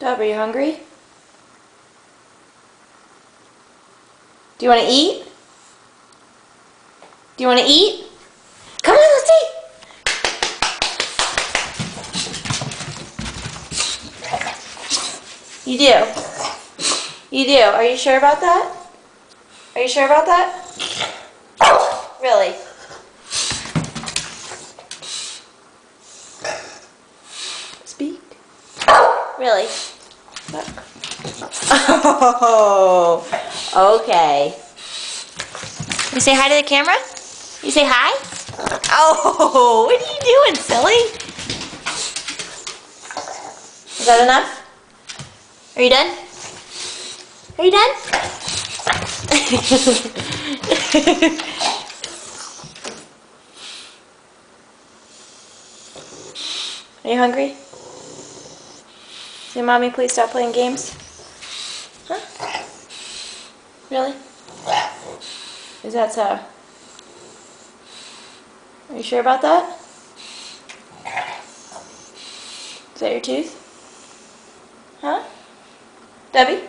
Dub, are you hungry? Do you want to eat? Do you want to eat? Come on, let's eat! You do? You do? Are you sure about that? Are you sure about that? Really? Speak? Really? Oh, okay. You say hi to the camera? You say hi? Oh, what are you doing, silly? Is that enough? Are you done? Are you done? Are you hungry? Say, Mommy, please stop playing games. Huh? Really? Is that so? Are you sure about that? Is that your tooth? Huh? Debbie?